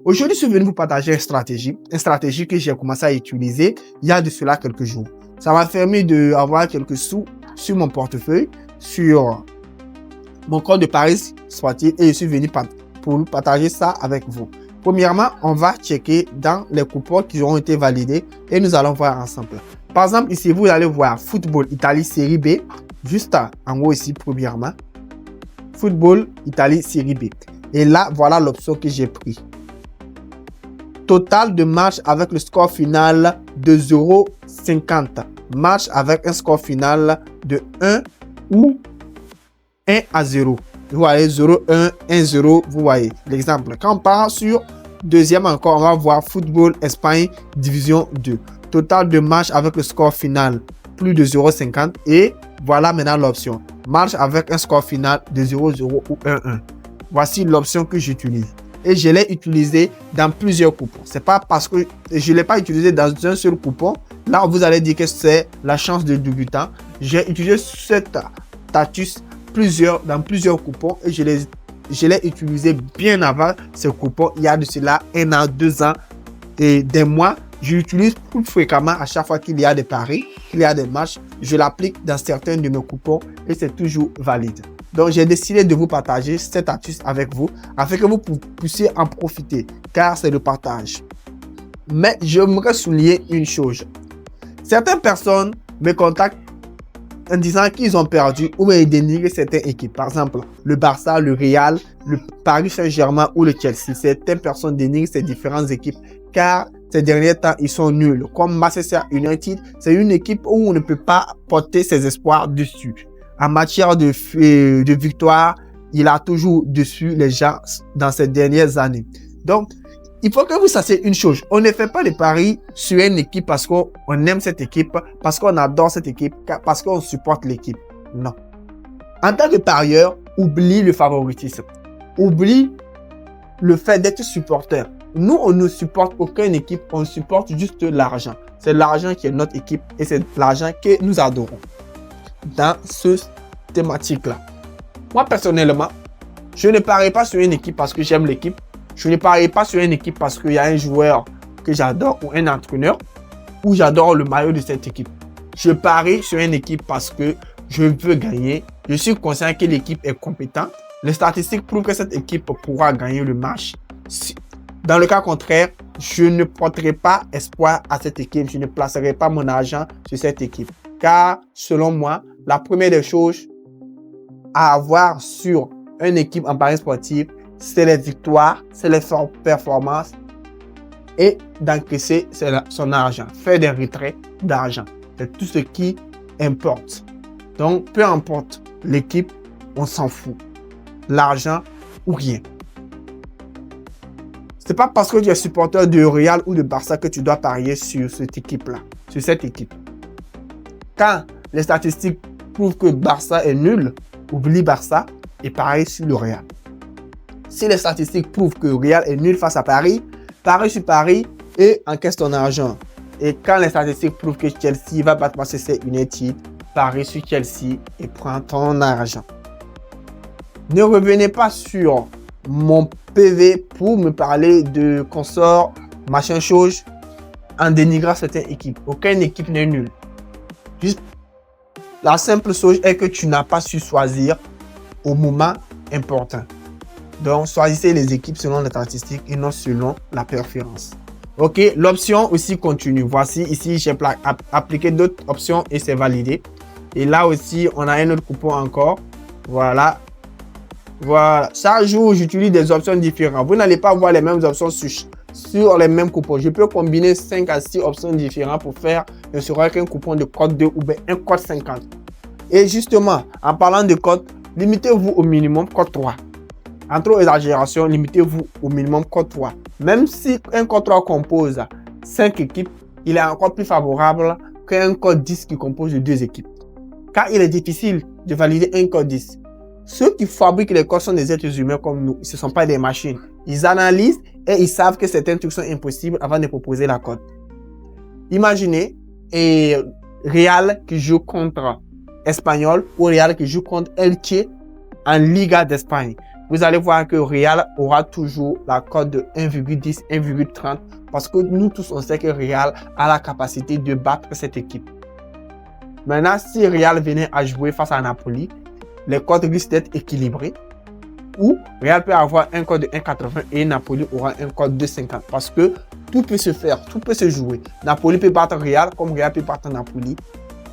Aujourd'hui, je suis venu vous partager une stratégie que j'ai commencé à utiliser il y a de cela quelques jours. Ça m'a permis d'avoir quelques sous sur mon portefeuille, sur mon compte de paris sportif et je suis venu pour partager ça avec vous. Premièrement, on va checker dans les coupons qui ont été validés et nous allons voir ensemble. Par exemple, ici, vous allez voir Football Italie Série B, juste en haut ici, premièrement. Football Italie Série B. Et là, voilà l'option que j'ai pris. Total de matchs avec le score final de 0,50. Match avec un score final de 1 ou 1-0. Vous voyez 0-1, 1-0, vous voyez l'exemple. Quand on part sur deuxième encore, on va voir Football Espagne Division 2. Total de matchs avec le score final plus de 0,50 et voilà maintenant l'option. Match avec un score final de 0-0 ou 1-1. Voici l'option que j'utilise. Et je l'ai utilisé dans plusieurs coupons. C'est pas parce que je ne l'ai pas utilisé dans un seul coupon. Là, vous allez dire que c'est la chance de débutant. J'ai utilisé cette astuce dans plusieurs coupons et je l'ai utilisé bien avant ce coupon. Il y a de cela 1 an, 2 ans et des mois. Je l'utilise plus fréquemment à chaque fois qu'il y a des paris, qu'il y a des matchs. Je l'applique dans certains de mes coupons et c'est toujours valide. Donc, j'ai décidé de vous partager cette astuce avec vous afin que vous puissiez en profiter car c'est le partage. Mais j'aimerais souligner une chose. Certaines personnes me contactent en disant qu'ils ont perdu ou ils dénigrent certaines équipes. Par exemple, le Barça, le Real, le Paris Saint-Germain ou le Chelsea. Certaines personnes dénigrent ces différentes équipes car ces derniers temps, ils sont nuls. Comme Manchester United, c'est une équipe où on ne peut pas porter ses espoirs dessus. En matière de victoire, il a toujours dessus les gens dans ces dernières années. Donc, il faut que vous sachiez une chose. On ne fait pas de paris sur une équipe parce qu'on aime cette équipe, parce qu'on adore cette équipe, parce qu'on supporte l'équipe. Non. En tant que parieur, oublie le favoritisme. Oublie le fait d'être supporter. Nous, on ne supporte aucune équipe, on supporte juste l'argent. C'est l'argent qui est notre équipe et c'est l'argent que nous adorons. Dans ce thématique-là. Moi, personnellement, je ne parie pas sur une équipe parce que j'aime l'équipe. Je ne parie pas sur une équipe parce qu'il y a un joueur que j'adore ou un entraîneur ou j'adore le maillot de cette équipe. Je parie sur une équipe parce que je veux gagner. Je suis conscient que l'équipe est compétente. Les statistiques prouvent que cette équipe pourra gagner le match. Dans le cas contraire, je ne porterai pas espoir à cette équipe. Je ne placerai pas mon argent sur cette équipe. Car, selon moi, la première des choses à avoir sur une équipe en paris sportif, c'est les victoires, c'est les performances et d'encaisser son argent. Faire des retraits d'argent. C'est tout ce qui importe. Donc, peu importe l'équipe, on s'en fout. L'argent ou rien. C'est pas parce que tu es supporter de Real ou de Barça que tu dois parier sur cette équipe-là, sur cette équipe. Quand les statistiques prouvent que Barça est nul, oublie Barça et parie sur le Real. Si les statistiques prouvent que Real est nul face à Paris, parie sur Paris et encaisse ton argent. Et quand les statistiques prouvent que Chelsea va battre Manchester United, parie sur Chelsea et prends ton argent. Ne revenez pas sur mon PV pour me parler de consorts, machin chose, en dénigrant certaines équipes. Aucune équipe n'est nulle. Juste la simple chose est que tu n'as pas su choisir au moment important. Donc, choisissez les équipes selon les statistiques et non selon la préférence. Ok, l'option aussi continue. Voici ici, j'ai appliqué d'autres options et c'est validé. Et là aussi, on a un autre coupon encore. Voilà. Voilà. Chaque jour, j'utilise des options différentes. Vous n'allez pas voir les mêmes options sur les mêmes coupons. Je peux combiner 5 à 6 options différentes pour faire ne serait qu'un coupon de code 2 ou bien un code 50. Et justement, en parlant de code, limitez-vous au minimum code 3. En trop exagération, limitez-vous au minimum code 3. Même si un code 3 compose 5 équipes, il est encore plus favorable qu'un code 10 qui compose de 2 équipes. Car il est difficile de valider un code 10. Ceux qui fabriquent les codes sont des êtres humains comme nous. Ce ne sont pas des machines. Ils analysent et ils savent que certains trucs sont impossibles avant de proposer la code. Imaginez Real qui joue contre Espanyol ou Real qui joue contre Elche en Liga d'Espagne. vous allez voir que Real aura toujours la cote de 1,10, 1,30 parce que nous tous, on sait que Real a la capacité de battre cette équipe. Maintenant, si Real venait à jouer face à Napoli, les cotes risquent d'être équilibrées ou Real peut avoir un code de 1,80 et Napoli aura un code de 50 parce que tout peut se faire, tout peut se jouer. Napoli peut battre Real comme Real peut battre Napoli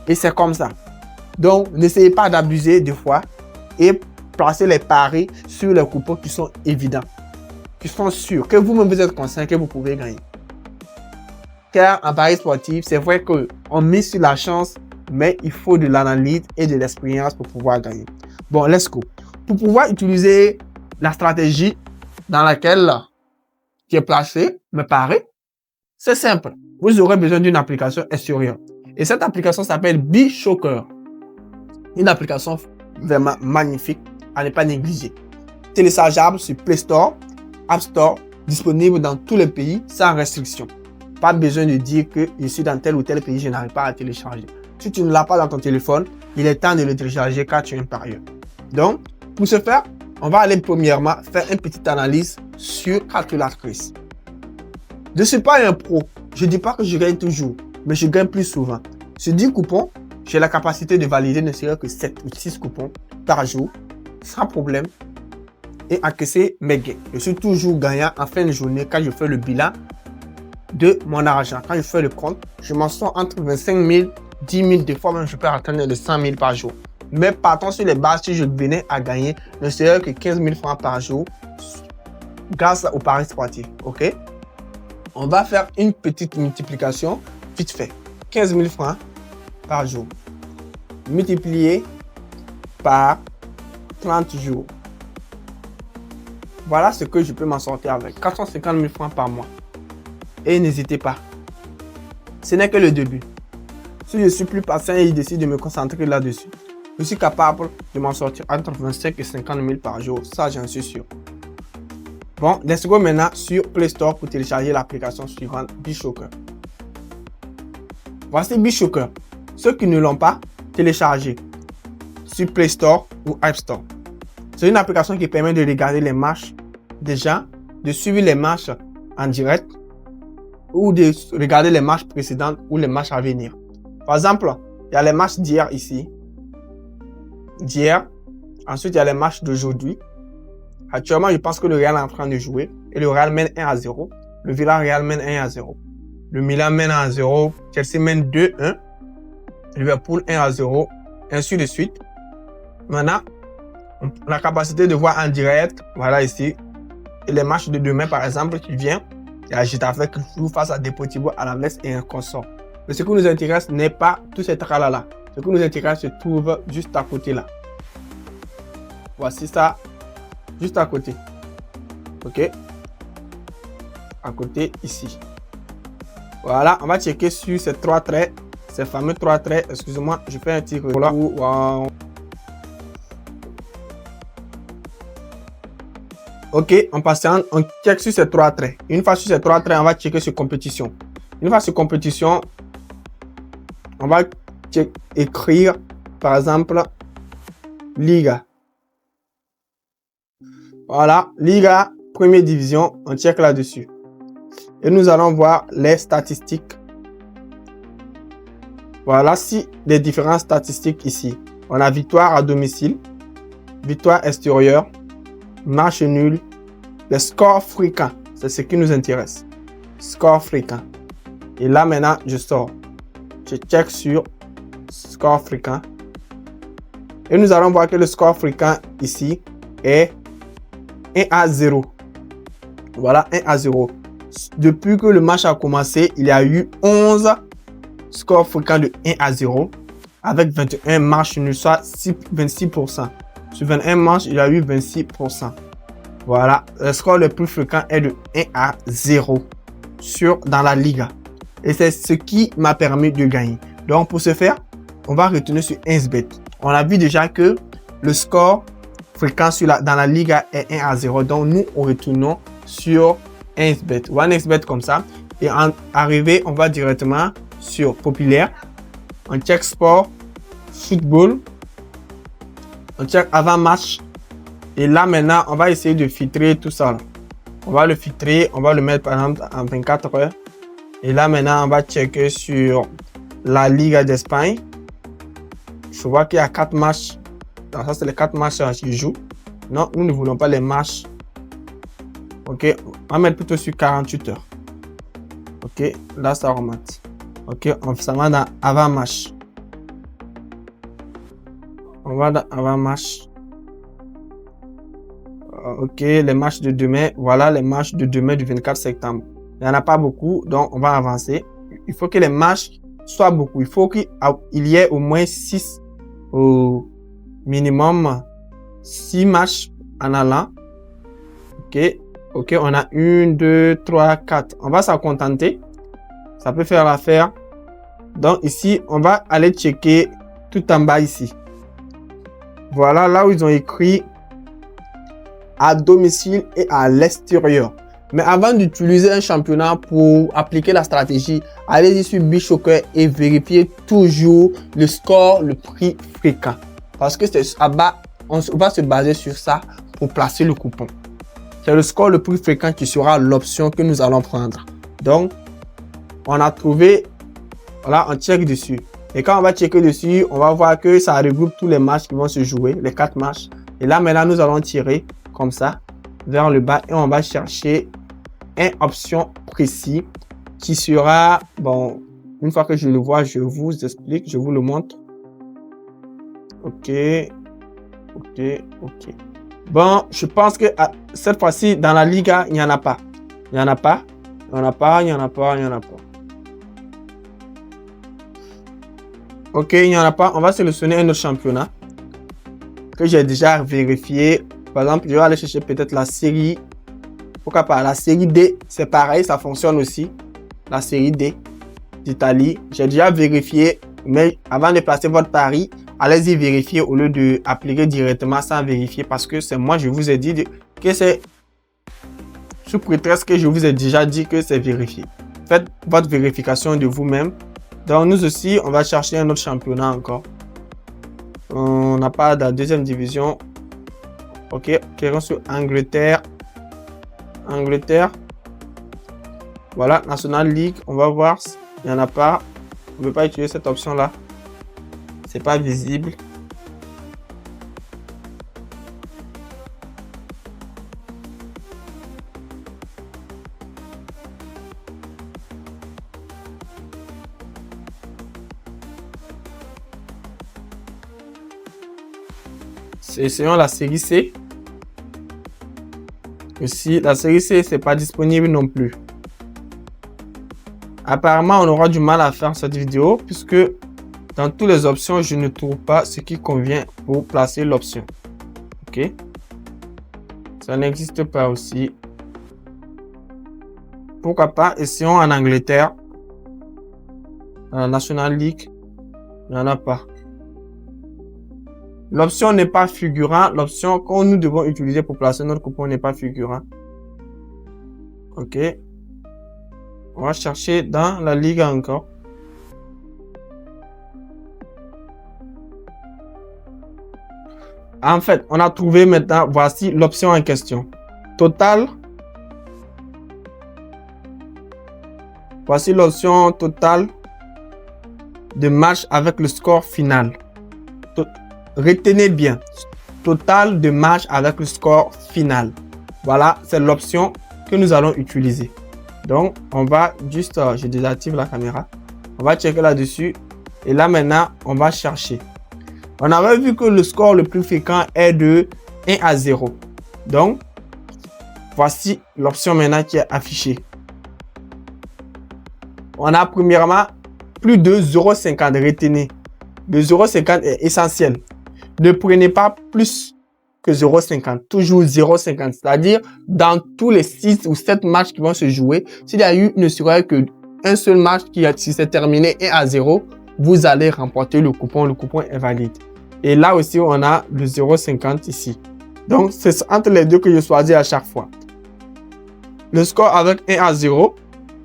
et c'est comme ça. Donc, n'essayez pas d'abuser deux fois et placez les paris sur les coupons qui sont évidents, qui sont sûrs, que vous-même vous êtes conscient que vous pouvez gagner. Car en pari sportif, c'est vrai qu'on mise sur la chance, mais il faut de l'analyse et de l'expérience pour pouvoir gagner. Bon, let's go. Pour pouvoir utiliser la stratégie dans laquelle qui est placée, mes paris, c'est simple. Vous aurez besoin d'une application extérieure. Et cette application s'appelle BeShoker. Une application vraiment magnifique à ne pas négliger. Téléchargeable sur Play Store, App Store, disponible dans tous les pays sans restriction. Pas besoin de dire que je suis dans tel ou tel pays, je n'arrive pas à télécharger. Si tu ne l'as pas dans ton téléphone, il est temps de le télécharger car tu es un parieur. Donc, pour ce faire, on va aller premièrement faire une petite analyse sur Calculatrice. Je ne suis pas un pro. Je ne dis pas que je gagne toujours, mais je gagne plus souvent. Sur 10 coupons, j'ai la capacité de valider ne serait-ce que 7 ou 6 coupons par jour, sans problème, et encaisser mes gains. Je suis toujours gagnant en fin de journée quand je fais le bilan de mon argent. Quand je fais le compte, je m'en sors entre 25 000, 10 000, des fois même je peux atteindre les 100 000 par jour. Mais partons sur les bases, si je venais à gagner ne serait-ce que 15 000 francs par jour grâce au pari sportif. Ok? On va faire une petite multiplication vite fait. 15 000 francs par jour multiplié par 30 jours. Voilà ce que je peux m'en sortir avec 450 000 francs par mois. Et n'hésitez pas, ce n'est que le début. Si je suis plus patient et je décide de me concentrer là-dessus, je suis capable de m'en sortir entre 25 et 50 000 par jour. Ça, j'en suis sûr. Bon, let's go maintenant sur Play Store pour télécharger l'application suivante, BeShoker. Voici BeShoker. Ceux qui ne l'ont pas, téléchargez sur Play Store ou App Store. C'est une application qui permet de regarder les matchs des gens, de suivre les matchs en direct ou de regarder les matchs précédents ou les matchs à venir. Par exemple, il y a les matchs d'hier ici. D'hier. Ensuite, il y a les matchs d'aujourd'hui. Actuellement, je pense que le Real est en train de jouer et le Real mène 1-0. Le Villarreal mène 1-0. Le Milan mène 1-0. Chelsea mène 2-1. Liverpool 1-0. Ainsi de suite. Maintenant, on a la capacité de voir en direct. Voilà ici. Et les matchs de demain, par exemple, qui vient. Il y a Getafe qui joue face à Deportivo Alaves et un consort. Mais ce qui nous intéresse n'est pas tout cet tralala. Ce qui nous intéresse se trouve juste à côté là. Voici ça. Juste à côté. Ok. À côté ici. Voilà. On va checker sur ces trois traits. Ces fameux trois traits. Excusez-moi. Je fais un petit recul. Wow. Ok. On patiente. On check sur ces trois traits. Une fois sur ces trois traits, on va checker sur compétition. Une fois sur compétition, on va écrire par exemple Liga. Voilà, Liga, première division, on check là-dessus. Et nous allons voir les statistiques. Voilà, si les différentes statistiques ici. On a victoire à domicile, victoire extérieure, match nul, les scores fréquents. C'est ce qui nous intéresse. Score fréquent. Et là maintenant, je sors. Je check sur score fréquent. Et nous allons voir que le score fréquent ici est 1-0. Voilà, 1-0. Depuis que le match a commencé, il y a eu 11 scores fréquents de 1-0 avec 21 matchs nuls, soit 26%. Sur 21 matchs, il y a eu 26%. Voilà, le score le plus fréquent est de 1-0 dans la Liga. Et c'est ce qui m'a permis de gagner. Donc, pour ce faire, on va retourner sur 1xBet. On a vu déjà que le score fréquent dans la Liga est 1-0. Donc, nous, on retournons sur 1xBet. Ou 1xBet comme ça. Et en arrivé, on va directement sur Populaire. On check Sport, Football. On check avant match. Et là, maintenant, on va essayer de filtrer tout ça. On va le filtrer. On va le mettre, par exemple, en 24 heures. Et là, maintenant, on va checker sur la Liga d'Espagne. Je vois qu'il y a 4 matchs. Donc, ça, c'est les 4 matchs qui jouent. Non, nous ne voulons pas les matchs. OK, on va mettre plutôt sur 48 heures. OK, là, ça remonte. OK, ça va dans avant-match. On va dans avant-match. OK, les matchs de demain. Voilà les matchs de demain du 24 septembre. Il n'y en a pas beaucoup, donc on va avancer. Il faut que les matchs soient beaucoup. Il faut qu'il y ait au moins 6, au minimum 6 matchs en allant. OK, OK, on a 1, 2, 3, 4. On va s'en contenter. Ça peut faire l'affaire. Donc ici, on va aller checker tout en bas ici. Voilà, là où ils ont écrit à domicile et à l'extérieur. Mais avant d'utiliser un championnat pour appliquer la stratégie, allez-y sur BitShoker et vérifiez toujours le score le plus fréquent. Parce que c'est on va se baser sur ça pour placer le coupon. C'est le score le plus fréquent qui sera l'option que nous allons prendre. Donc, on a trouvé, voilà, on check dessus. Et quand on va checker dessus, on va voir que ça regroupe tous les matchs qui vont se jouer, les 4 matchs. Et là, maintenant, nous allons tirer comme ça vers le bas et on va chercher une option précise qui sera, bon, une fois que je le vois, je vous explique, je vous le montre. OK, OK, OK. Bon, je pense que cette fois-ci, dans la Liga, il n'y en a pas. Il n'y en a pas, il n'y en a pas, il n'y en a pas, il n'y en a pas. OK, il n'y en a pas. On va sélectionner un autre championnat que j'ai déjà vérifié. Par exemple, je vais aller chercher peut-être la série. Pourquoi pas? La série D, c'est pareil, ça fonctionne aussi. La série D d'Italie. J'ai déjà vérifié, mais avant de placer votre pari, allez-y vérifier au lieu d'appliquer directement sans vérifier parce que c'est moi, je vous ai dit que c'est sous prétexte que je vous ai déjà dit que c'est vérifié. Faites votre vérification de vous-même. Donc, nous aussi, on va chercher un autre championnat encore. On n'a pas de deuxième division. OK, cliquons sur Angleterre. Angleterre. Voilà, National League. On va voir. Il n'y en a pas. On ne peut pas utiliser cette option-là. C'est pas visible. Essayons la série C. Aussi, la série C, c'est pas disponible non plus. Apparemment, on aura du mal à faire cette vidéo puisque dans toutes les options, je ne trouve pas ce qui convient pour placer l'option. OK. Ça n'existe pas aussi. Pourquoi pas, essayons en Angleterre. Dans la National League, il n'y en a pas. L'option n'est pas figurant. L'option que nous devons utiliser pour placer notre coupon n'est pas figurant. OK. On va chercher dans la Ligue encore. En fait, on a trouvé maintenant, voici l'option en question. Total. Voici l'option totale de match avec le score final. Retenez bien, total de match avec le score final. Voilà, c'est l'option que nous allons utiliser. Donc, on va juste, je désactive la caméra. On va checker là-dessus. Et là, maintenant, on va chercher. On avait vu que le score le plus fréquent est de 1-0. Donc, voici l'option maintenant qui est affichée. On a premièrement plus de 0,50. Retenez, le 0,50 est essentiel. Ne prenez pas plus que 0,50. Toujours 0,50. C'est-à-dire, dans tous les 6 ou 7 matchs qui vont se jouer, s'il y a eu ne serait qu'un seul match qui s'est terminé 1-0, vous allez remporter le coupon. Le coupon est valide. Et là aussi, on a le 0,50 ici. Donc, c'est entre les deux que je choisis à chaque fois. Le score avec 1-0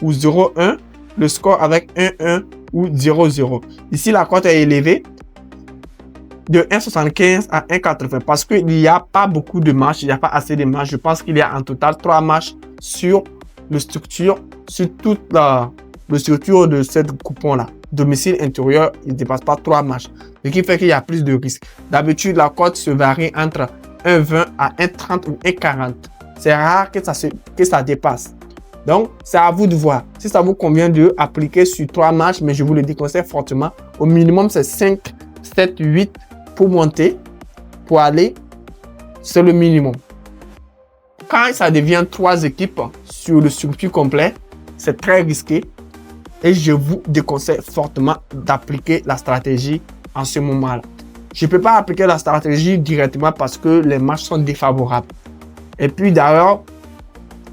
ou 0,1. Le score avec 1-1 ou 0,0. Ici, la cote est élevée. de 1,75 à 1,80 parce qu'il n'y a pas beaucoup de matchs, il n'y a pas assez de matchs. Je pense qu'il y a en total 3 matchs sur le structure, sur toute la structure de cette coupon-là. Domicile intérieur, il ne dépasse pas 3 matchs. Ce qui fait qu'il y a plus de risques. D'habitude, la cote se varie entre 1,20 à 1,30 ou 1,40. C'est rare que ça dépasse. Donc, c'est à vous de voir. Si ça vous convient de appliquer sur 3 matchs, mais je vous le déconseille fortement. Au minimum, c'est 5, 7, 8 pour monter, pour aller. C'est le minimum. Quand ça devient 3 équipes sur le circuit complet, c'est très risqué. Et je vous déconseille fortement d'appliquer la stratégie en ce moment-là. Je ne peux pas appliquer la stratégie directement parce que les matchs sont défavorables. Et puis d'ailleurs,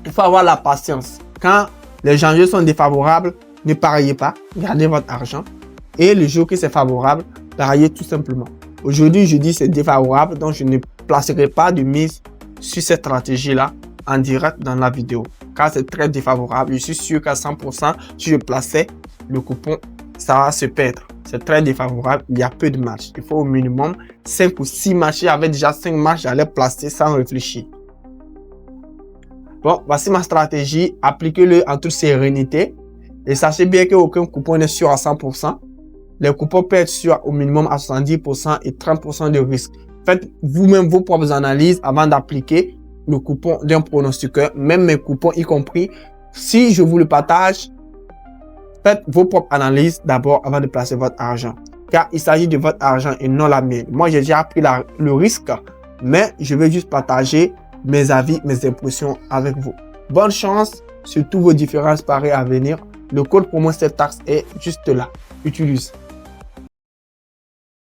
il faut avoir la patience. Quand les enjeux sont défavorables, ne pariez pas, gardez votre argent. Et le jour que c'est favorable, pariez tout simplement. Aujourd'hui, je dis c'est défavorable, donc je ne placerai pas de mise sur cette stratégie-là en direct dans la vidéo. Car c'est très défavorable. Je suis sûr qu'à 100%, si je plaçais le coupon, ça va se perdre. C'est très défavorable. Il y a peu de matchs. Il faut au minimum 5 ou 6 matchs. Il y avait déjà 5 matchs, j'allais placer sans réfléchir. Bon, voici ma stratégie. Appliquez-le en toute sérénité. Et sachez bien qu'aucun coupon n'est sûr à 100%. Les coupons peuvent être sûrs au minimum à 70% et 30% de risque. Faites vous-même vos propres analyses avant d'appliquer le coupon d'un pronostiqueur, même mes coupons y compris. Si je vous le partage, faites vos propres analyses d'abord avant de placer votre argent. Car il s'agit de votre argent et non la mienne. Moi, j'ai déjà pris le risque, mais je vais juste partager mes avis, mes impressions avec vous. Bonne chance sur tous vos différents paris à venir. Le code promo cette taxe est juste là. Utilise.